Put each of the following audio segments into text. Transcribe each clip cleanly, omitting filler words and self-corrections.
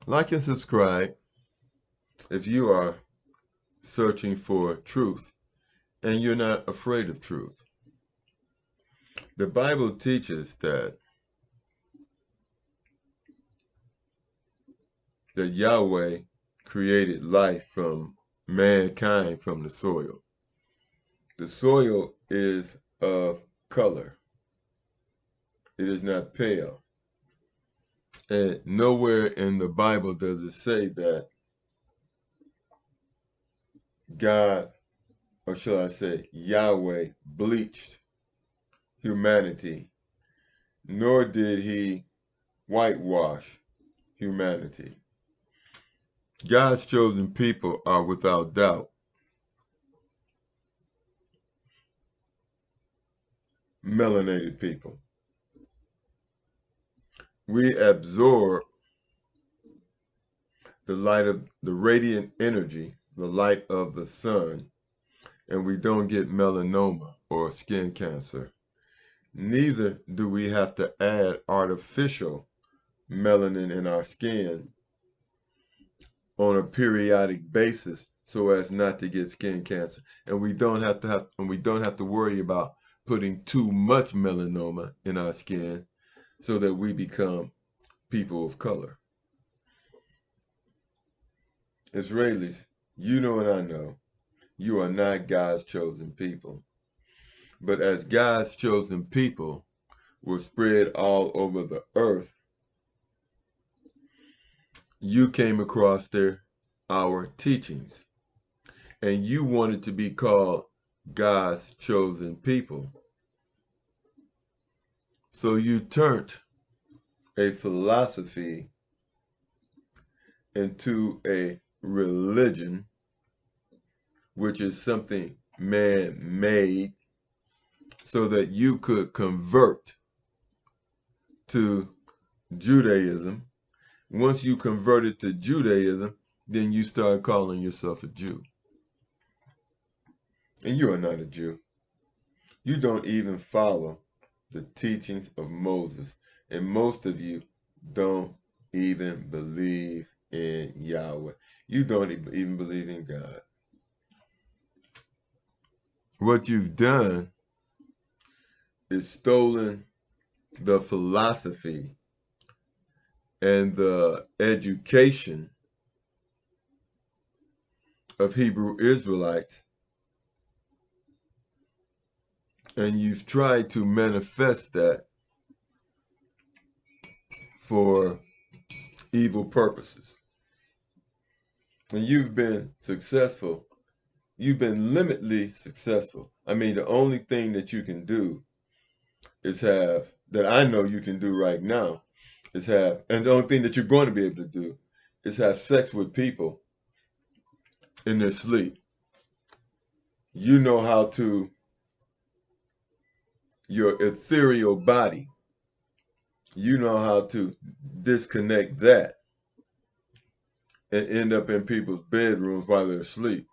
Like and subscribe if you are searching for truth and you're not afraid of truth. The Bible teaches that Yahweh created life from mankind from the soil. The soil is of color. It is not pale. And nowhere in the Bible does it say that God, or shall I say Yahweh, bleached humanity, nor did he whitewash humanity. God's chosen people are without doubt melanated people. We absorb the light of the radiant energy, the light of the sun, and we don't get melanoma or skin cancer. Neither do we have to add artificial melanin in our skin on a periodic basis so as not to get skin cancer. And we don't have to worry about putting too much melanoma in our skin so that we become people of color. Israelis, you know and I know, you are not God's chosen people. But as God's chosen people were spread all over the earth, you came across our teachings, and you wanted to be called God's chosen people. So you turned a philosophy into a religion, which is something man-made, so that you could convert to Judaism. Once you converted to Judaism, then you start calling yourself a Jew. And you are not a Jew. You don't even follow the teachings of Moses. And most of you don't even believe in Yahweh. You don't even believe in God. What you've done is stolen the philosophy and the education of Hebrew Israelites, and you've tried to manifest that for evil purposes. And you've been successful. You've been limitlessly successful. I mean, the only thing that you can do is have, that I know you can do right now, is have, and the only thing that you're going to be able to do is have sex with people in their sleep. You know how to, your ethereal body, you know how to disconnect that and end up in people's bedrooms while they're asleep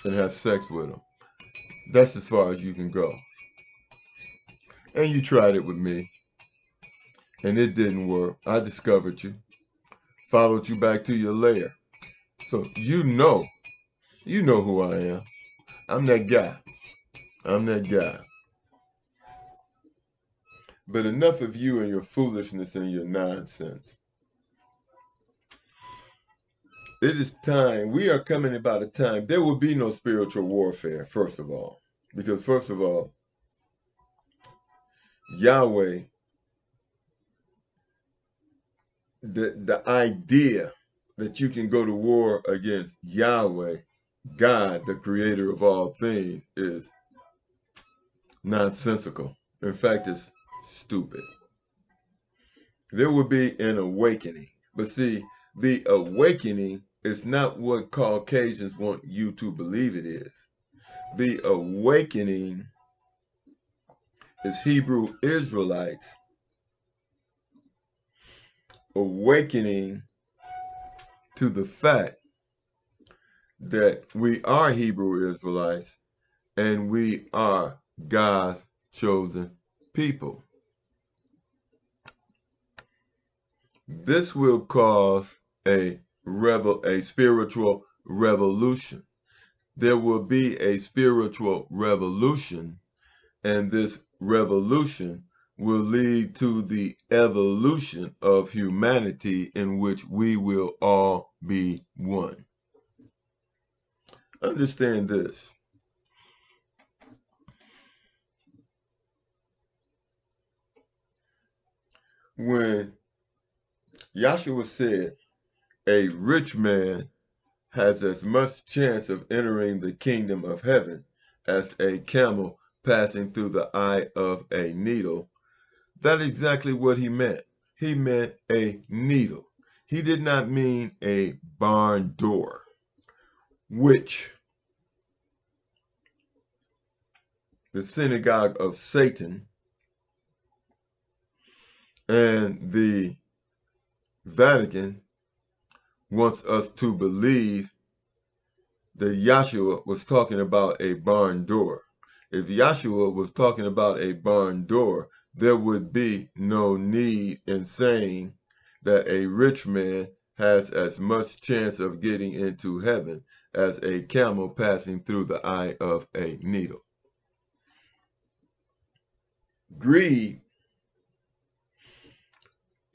and have sex with them. That's as far as you can go. And you tried it with me, and it didn't work. I discovered you, followed you back to your lair. So you know who I am. I'm that guy. I'm that guy. But enough of you and your foolishness and your nonsense. It is time. We are coming about a time. There will be no spiritual warfare, first of all. Because first of all, Yahweh, the idea that you can go to war against Yahweh, God, the creator of all things, is nonsensical. In fact, it's stupid. There will be an awakening. But see, the awakening is not what Caucasians want you to believe it is. The awakening is Hebrew Israelites awakening to the fact that we are Hebrew Israelites and we are God's chosen people. This will cause a spiritual revolution. There will be a spiritual revolution, and this revolution will lead to the evolution of humanity, in which we will all be one. Understand this. When Yahshua said a rich man has as much chance of entering the kingdom of heaven as a camel passing through the eye of a needle, that's exactly what he meant. He meant a needle. He did not mean a barn door, which the Synagogue of Satan and the Vatican wants us to believe that Yahshua was talking about a barn door. If Yahshua was talking about a barn door, there would be no need in saying that a rich man has as much chance of getting into heaven as a camel passing through the eye of a needle. Greed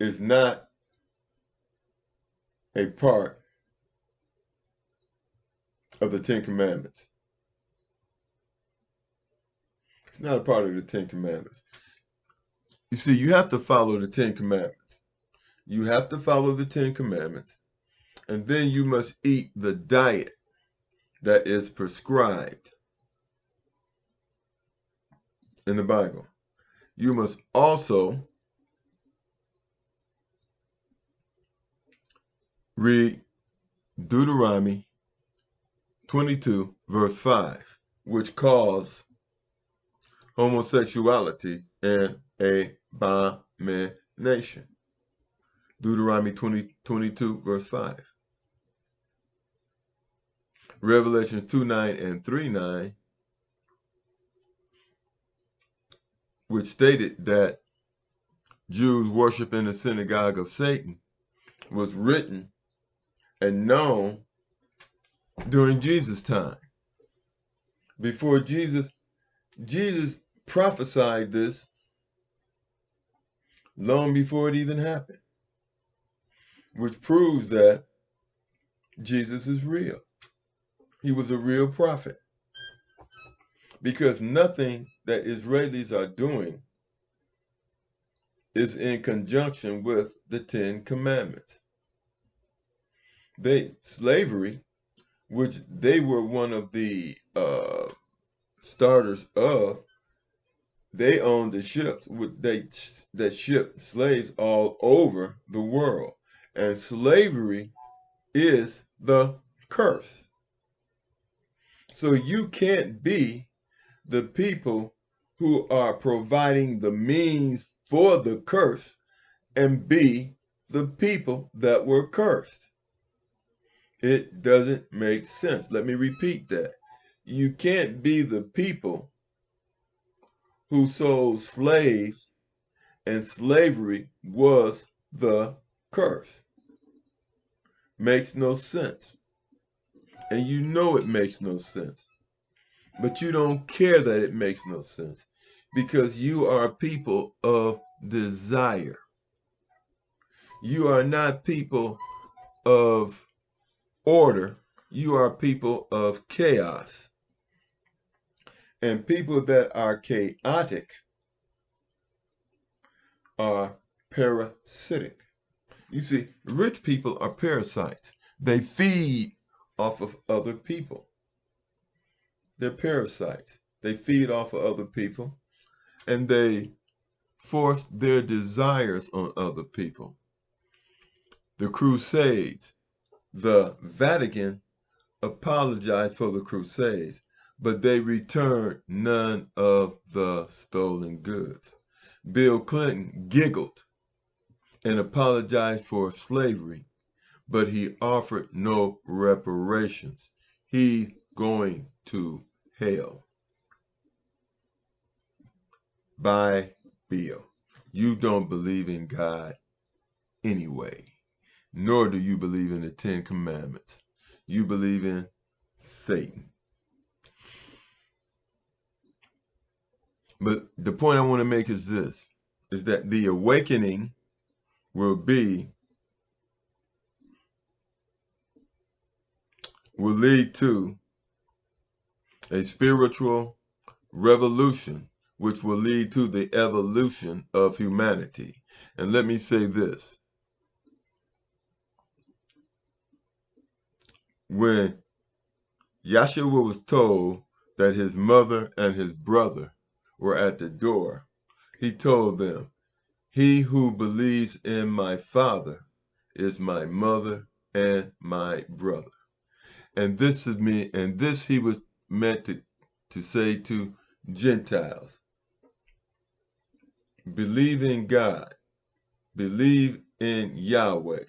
is not a part of the Ten Commandments. It's not a part of the Ten Commandments. You see, you have to follow the Ten Commandments. You have to follow the Ten Commandments, and then you must eat the diet that is prescribed in the Bible. You must also read Deuteronomy 22, verse 5, which calls homosexuality an abomination. Deuteronomy 22, verse 5. Revelations 2:9 and 3:9, which stated that Jews worship in the Synagogue of Satan, was written and known during Jesus' time. Before Jesus prophesied this long before it even happened, which proves that Jesus is real. He was a real prophet, because nothing that Israelis are doing is in conjunction with the Ten Commandments. Slavery, which they were one of the starters of, they owned the ships that shipped slaves all over the world. And slavery is the curse. So you can't be the people who are providing the means for the curse and be the people that were cursed. It doesn't make sense. Let me repeat that. You can't be the people who sold slaves, and slavery was the curse. Makes no sense. And you know it makes no sense. But you don't care that it makes no sense, because you are people of desire. You are not people of order. You are people of chaos. And people that are chaotic are parasitic. You see, rich people are parasites. They feed off of other people. They're parasites. They feed off of other people, and they force their desires on other people. The Crusades, the Vatican apologized for the Crusades, but they returned none of the stolen goods. Bill Clinton giggled and apologized for slavery, but he offered no reparations. He's going to hell. By Bill. You don't believe in God anyway. nor do you believe in the 10 Commandments. You believe in Satan. But the point I want to make is this, is that the awakening will lead to a spiritual revolution, which will lead to the evolution of humanity. And let me say this. When Yahshua was told that his mother and his brother were at the door, he told them, "He who believes in my Father is my mother and my brother." And this is me, and this he was meant to say to Gentiles. Believe in God, believe in Yahweh,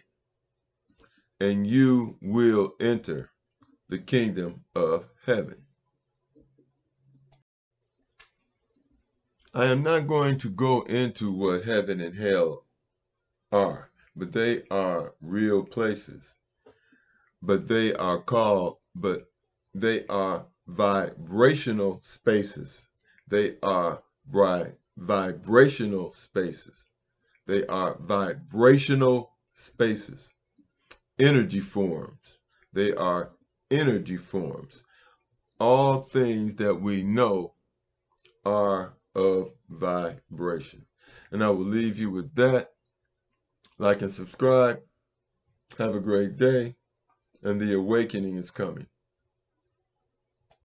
and you will enter the kingdom of heaven. I am not going to go into what heaven and hell are, but they are real places. But they are vibrational spaces. They are vibrational spaces. They are vibrational spaces. Energy forms. They are energy forms. All things that we know are of vibration. And I will leave you with that. Like and subscribe. Have a great day. And the awakening is coming.